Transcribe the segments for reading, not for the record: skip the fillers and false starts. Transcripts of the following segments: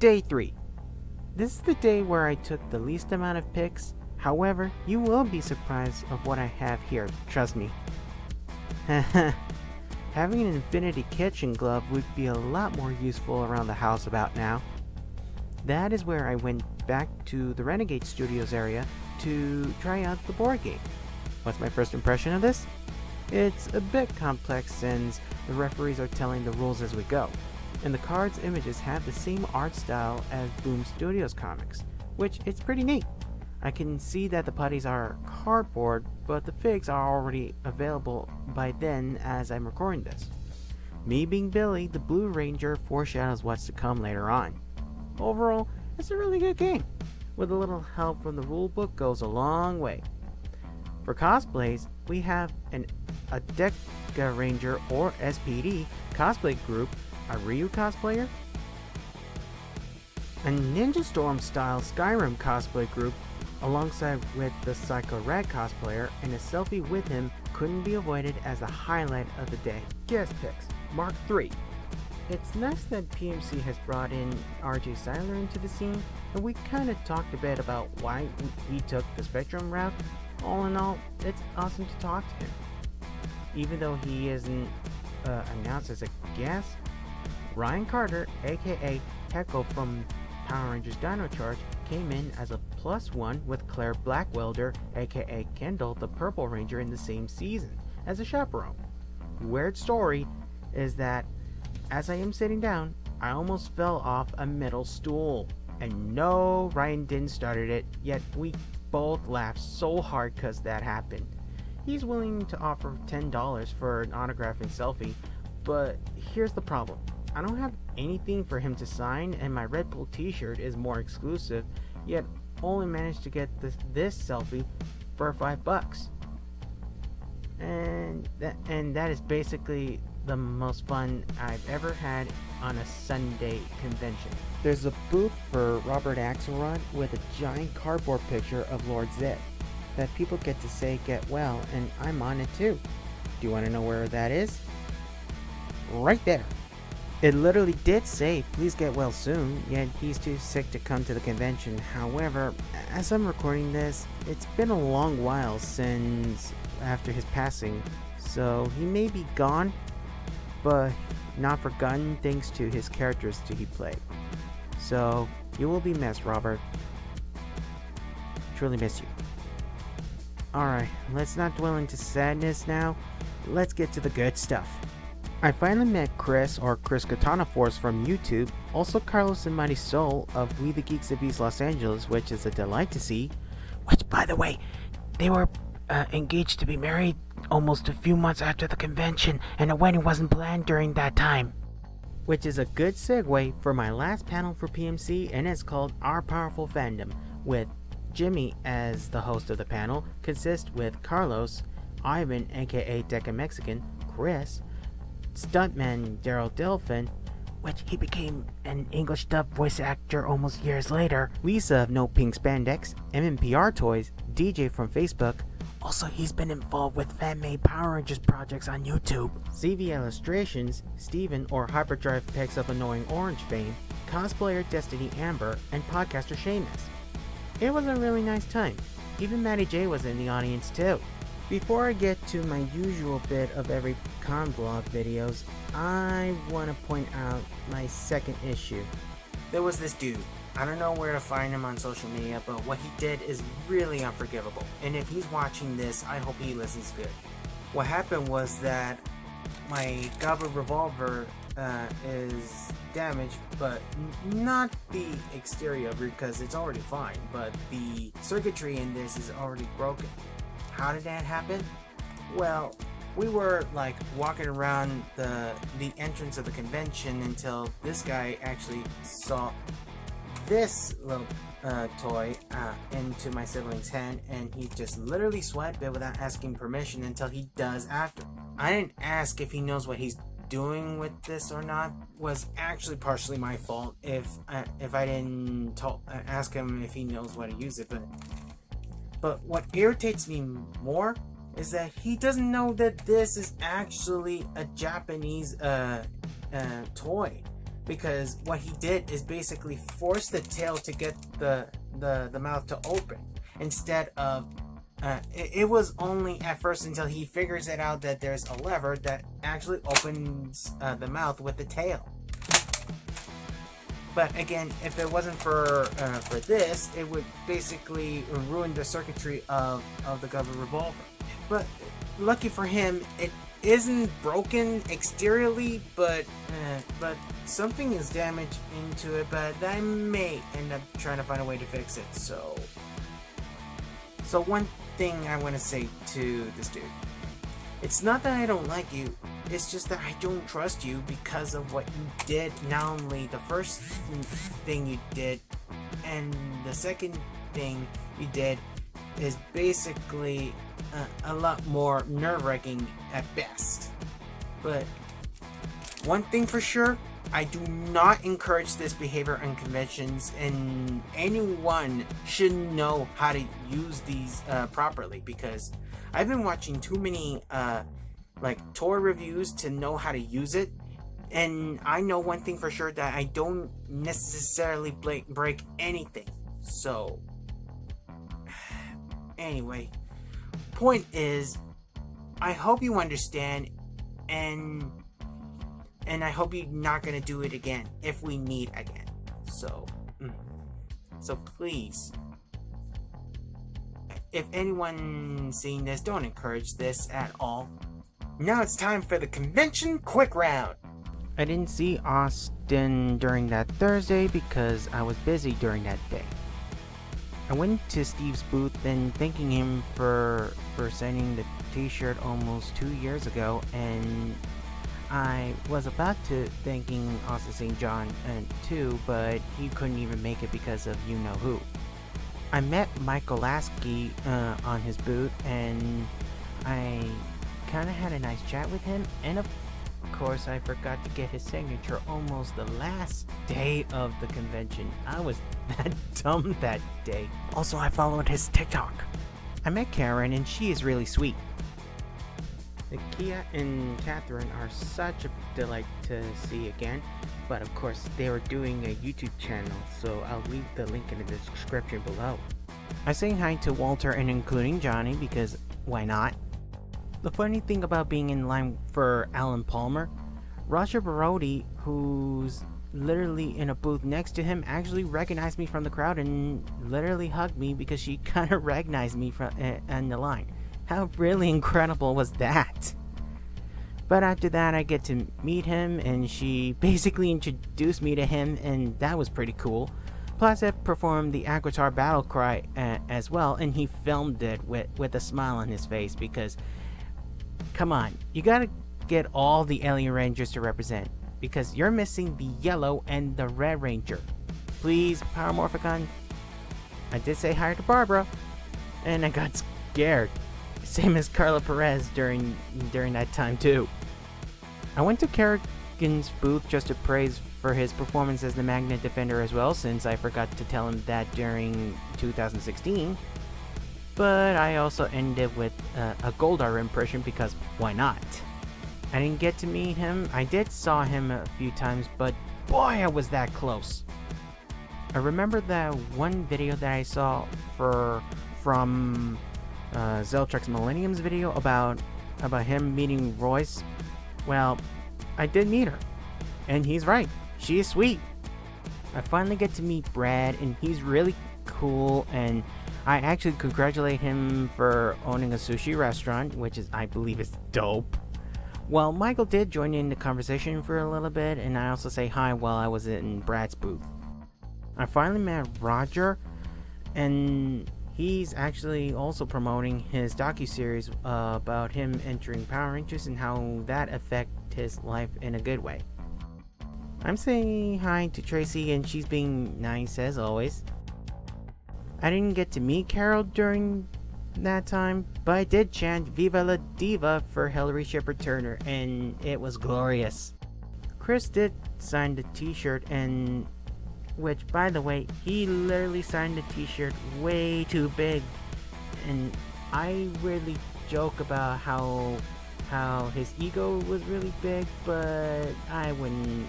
Day 3. This is the day where I took the least amount of pics. However, you will be surprised of what I have here, trust me. Having an infinity kitchen glove would be a lot more useful around the house about now. That is where I went back to the Renegade Studios area to try out the board game. What's my first impression of this? It's a bit complex since the referees are telling the rules as we go, and the cards' images have the same art style as Boom Studios comics, which it's pretty neat. I can see that the putties are cardboard, but the figs are already available by then as I'm recording this. Me being Billy, the Blue Ranger foreshadows what's to come later on. Overall, it's a really good game. With a little help from the rulebook goes a long way. For cosplays, we have a Deka Ranger or SPD cosplay group, a Ryu cosplayer, a Ninja Storm style Skyrim cosplay group, alongside with the Psycho Rat cosplayer, and a selfie with him couldn't be avoided as the highlight of the day. Guest picks, Mark 3. It's nice that PMC has brought in RJ Seiler into the scene, and we kind of talked a bit about why he took the Spectrum route. All in all, it's awesome to talk to him. Even though he isn't announced as a guest, Ryan Carter, aka Hecko from Power Rangers Dino Charge, came in as a +1 with Claire Blackwelder, aka Kendall the Purple Ranger, in the same season as a chaperone. Weird story is that as I am sitting down, I almost fell off a metal stool. And no, Ryan didn't start it, yet we both laughed so hard cause that happened. He's willing to offer $10 for an autograph and selfie, but here's the problem. I don't have anything for him to sign, and my Red Bull t-shirt is more exclusive, yet only managed to get this selfie for $5. And that is basically the most fun I've ever had on a Sunday convention. There's a booth for Robert Axelrod with a giant cardboard picture of Lord Zed that people get to say get well, and I'm on it too. Do you want to know where that is? Right there. It literally did say, please get well soon, yet he's too sick to come to the convention. However, as I'm recording this, it's been a long while since after his passing, so he may be gone, but not forgotten thanks to his characters he played. So, you will be missed, Robert. Truly miss you. Alright, let's not dwell into sadness now. Let's get to the good stuff. I finally met Chris, or Chris Katana Force from YouTube, also Carlos and Mighty Soul of We the Geeks of East Los Angeles, which is a delight to see. Which, by the way, they were engaged to be married almost a few months after the convention, and a wedding wasn't planned during that time. Which is a good segue for my last panel for PMC, and it's called Our Powerful Fandom, with Jimmy as the host of the panel, consists with Carlos, Ivan aka DekaMexican, Chris, stuntman Darrel Delfin, which he became an English dub voice actor almost years later, Lisa of No Pink Spandex, MMPR Toys, DJ from Facebook. Also, he's been involved with fan-made Power Rangers projects on YouTube. CeeVee Illustrations, Steven or Hyperdrive Pics of Annoying Orange fame, cosplayer DestinyAmber, and podcaster Seamus. It was a really nice time. Even Matty J was in the audience too. Before I get to my usual bit of every ConVlog videos, I want to point out my second issue. There was this dude. I don't know where to find him on social media, but what he did is really unforgivable. And if he's watching this, I hope he listens good. What happened was that my Goblet Revolver is damaged, but not the exterior because it's already fine, but the circuitry in this is already broken. How did that happen? Well, we were like walking around the entrance of the convention until this guy actually saw this little toy into my sibling's hand, and he just literally swiped it without asking permission until he does after. I didn't ask if he knows what he's doing with this or not. Was actually partially my fault if I didn't ask him if he knows what to use it, but what irritates me more is that he doesn't know that this is actually a Japanese toy. because what he did is basically force the tail to get the mouth to open instead of it was only at first until he figures it out that there's a lever that actually opens the mouth with the tail. But again, if it wasn't for this, it would basically ruin the circuitry of the Gova revolver. But lucky for him, it isn't broken exteriorly, but something is damaged into it. But I may end up trying to find a way to fix it. So one thing I want to say to this dude: it's not that I don't like you. It's just that I don't trust you because of what you did. Not only the first thing you did, and the second thing you did is basically a lot more nerve-wracking at best. But one thing for sure, I do not encourage this behavior on conventions, and anyone should know how to use these properly, because I've been watching too many like toy reviews to know how to use it, and I know one thing for sure, that I don't necessarily break anything. So anyway, point is, I hope you understand, and I hope you're not gonna do it again if we meet again. So please, if anyone seeing this, don't encourage this at all. Now it's time for the convention quick round. I didn't see Austin during that Thursday because I was busy during that day. I went to Steve's booth and thanking him for sending the t-shirt almost 2 years ago, and I was about to thanking Austin St. John too, but he couldn't even make it because of you-know-who. I met Michael Lasky on his booth, and I kind of had a nice chat with him, and of course I forgot to get his signature almost the last day of the convention. I was that dumb that day. Also, I followed his TikTok. I met Karen, and she is really sweet. Kia and Catherine are such a delight to see again, but of course they were doing a YouTube channel, so I'll leave the link in the description below. I say hi to Walter and including Johnny because why not? The funny thing about being in line for Alan Palmer, Roger Barodi, who's literally in a booth next to him, actually recognized me from the crowd and literally hugged me because she kind of recognized me from in the line. How really incredible was that? But after that, I get to meet him, and she basically introduced me to him, and that was pretty cool. Plus, I performed the Aquitar battle cry as well, and he filmed it with a smile on his face because, come on, you gotta get all the Alien Rangers to represent, because you're missing the yellow and the red ranger. Please, Power Morphicon. I did say hi to Barbara, and I got scared. Same as Carla Perez during that time too. I went to Kerrigan's booth just to praise for his performance as the Magnet Defender as well, since I forgot to tell him that during 2016. But I also ended with a Goldar impression because why not? I didn't get to meet him. I did saw him a few times, but boy, I was that close. I remember that one video that I saw from Zeltrek's Millennium's video about him meeting Royce. Well, I did meet her, and he's right, she is sweet. I finally get to meet Brad, and he's really cool, and I actually congratulate him for owning a sushi restaurant, which is, I believe, is dope. Well, Michael did join in the conversation for a little bit, and I also say hi while I was in Brad's booth. I finally met Roger, and he's actually also promoting his docuseries about him entering Power Rangers and how that affected his life in a good way. I'm saying hi to Tracy, and she's being nice as always. I didn't get to meet Carol during that time, but I did chant Viva la Diva for Hillary Shepard Turner, and it was glorious. Chris did sign the t-shirt, and which, by the way, he literally signed the t-shirt way too big, and I really joke about how his ego was really big, but I wouldn't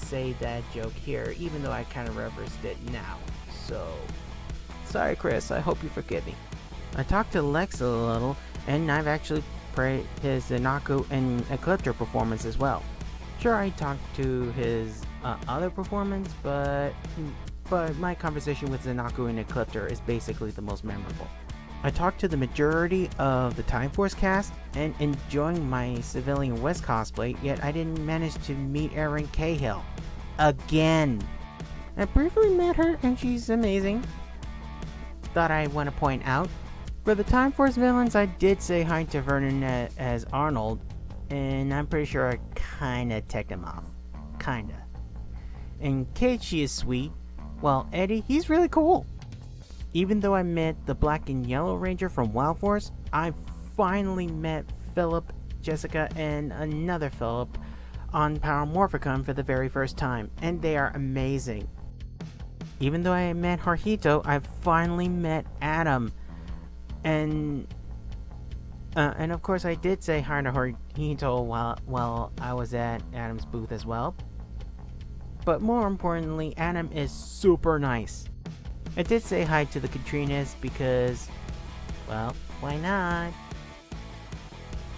say that joke here, even though I kind of reversed it now. So, sorry Chris, I hope you forgive me. I talked to Lex a little, and I've actually praised his Zanaku and Ecliptor performance as well. Sure, I talked to his other performance, but my conversation with Zanaku and Ecliptor is basically the most memorable. I talked to the majority of the Time Force cast and enjoying my Civilian West cosplay, yet I didn't manage to meet Erin Cahill. Again! I briefly met her and she's amazing. Thought I want to point out, for the Time Force villains I did say hi to Vernon as Arnold, and I'm pretty sure I kinda teched him off. Kinda. And Kate, she is sweet. Well, Eddie, he's really cool. Even though I met the Black and Yellow Ranger from Wild Force, I finally met Philip, Jessica, and another Philip on Power Morphicon for the very first time, and they are amazing. Even though I met Jorgito, I finally met Adam, and of course I did say hi to Jorgito while I was at Adam's booth as well. But more importantly, Adam is super nice. I did say hi to the Katrinas because, well, why not?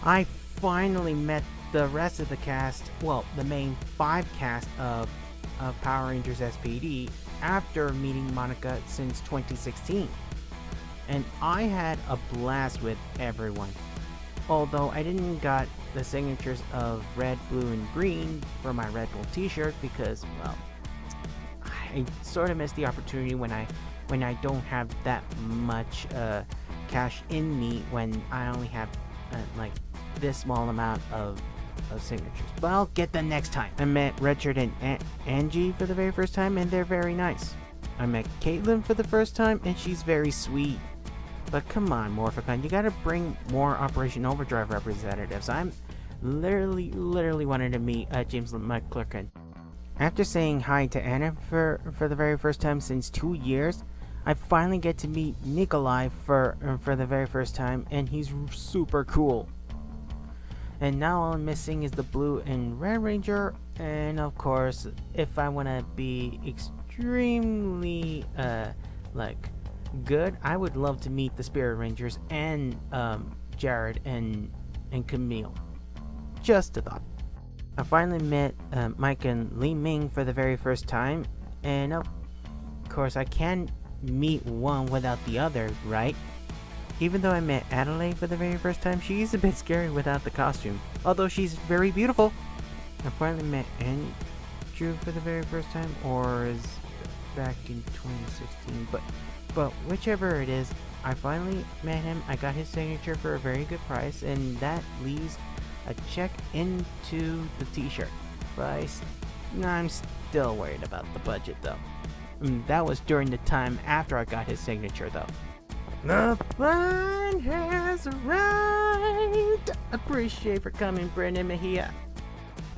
I finally met the rest of the cast, well, the main 5 cast of Power Rangers SPD after meeting Monica since 2016. And I had a blast with everyone. Although I didn't got the signatures of red, blue, and green for my Red Bull t-shirt because, well, I sort of missed the opportunity when I don't have that much cash in me, when I only have like this small amount of signatures. But I'll get them next time. I met Richard and Angie for the very first time, and they're very nice. I met Caitlin for the first time, and she's very sweet. But come on, Morphicon, you gotta bring more Operation Overdrive representatives. I'm literally wanted to meet James McClurkin. After saying hi to Anna for the very first time since 2 years, I finally get to meet Nikolai for the very first time, and he's super cool. And now all I'm missing is the Blue and Red Ranger, and of course, if I want to be extremely good, I would love to meet the Spirit Rangers and Jared and Camille. Just a thought. I finally met Mike and Li Ming for the very first time, and of course I can't meet one without the other, right? Even though I met Adelaide for the very first time, she's a bit scary without the costume, although she's very beautiful. I finally met Andrew for the very first time, or is back in 2016, but whichever it is, I finally met him. I got his signature for a very good price, and that leaves a check into the t-shirt. But I'm still worried about the budget though. That was during the time after I got his signature though. The fun has arrived! Appreciate for coming, Brendan Mejia.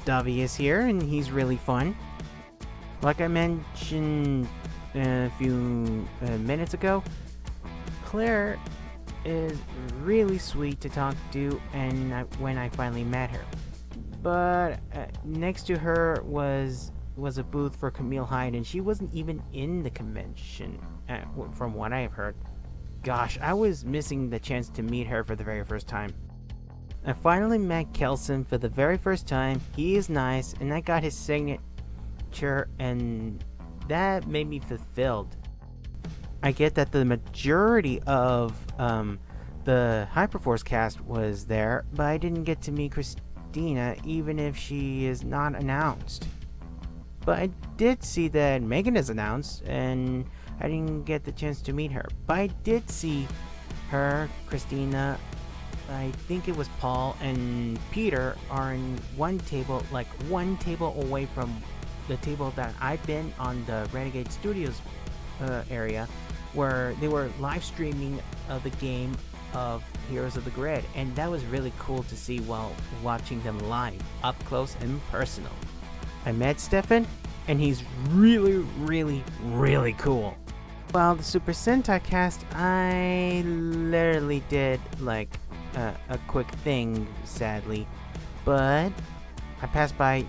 Davi is here and he's really fun. Like I mentioned a few minutes ago, Claire is really sweet to talk to, and when I finally met her. But next to her was a booth for Camille Hyde, and she wasn't even in the convention, from what I have heard. Gosh, I was missing the chance to meet her for the very first time. I finally met Kelson for the very first time. He is nice, and I got his signature, and that made me fulfilled. I get that the majority of the Hyperforce cast was there, but I didn't get to meet Christina, even if she is not announced. But I did see that Megan is announced, and I didn't get the chance to meet her. But I did see her, Christina, I think it was Paul, and Peter are in one table away from the table that I've been on the Renegade Studios area, where they were live streaming the game of Heroes of the Grid, and that was really cool to see while watching them live, up close and personal. I met Stefan, and he's really cool. While the Super Sentai cast, I literally did like a quick thing, sadly, but I passed by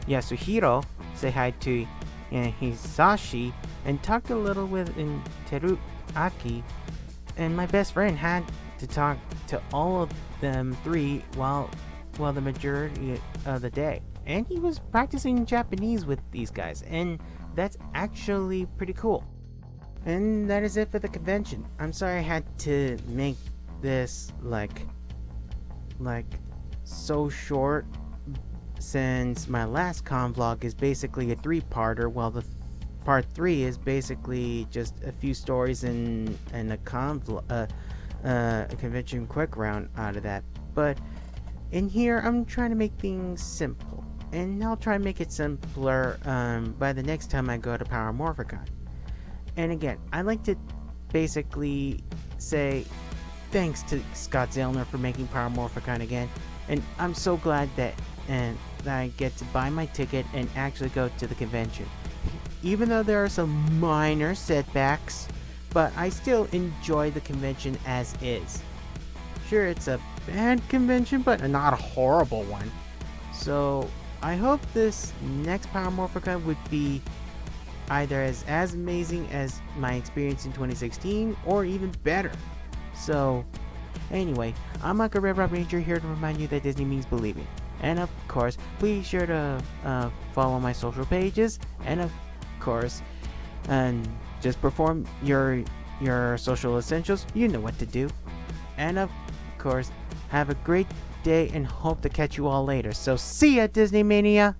Yasuhiro, say hi to Hisashi, and talked a little with Teruaki, and my best friend had to talk to all of them three while the majority of the day. And he was practicing Japanese with these guys, and that's actually pretty cool. And that is it for the convention. I'm sorry I had to make this like so short, since my last ConVlog is basically a 3-parter, while the part 3 is basically just a few stories and a convention quick round out of that. But in here, I'm trying to make things simple, and I'll try and make it simpler by the next time I go to Morphicon. And again, I'd like to basically say thanks to Scott Zellner for making Morphicon again, and I'm so glad that I get to buy my ticket and actually go to the convention. Even though there are some minor setbacks, but I still enjoy the convention as is. Sure, it's a bad convention, but not a horrible one. So I hope this next Morphicon would be either as amazing as my experience in 2016 or even better. So anyway, I'm Michael Red Rob Ranger, here to remind you that Disney means believing. And of course, be sure to follow my social pages, and of course, just perform your social essentials. You know what to do. And of course, have a great day, and hope to catch you all later. So see ya, Disney Mania!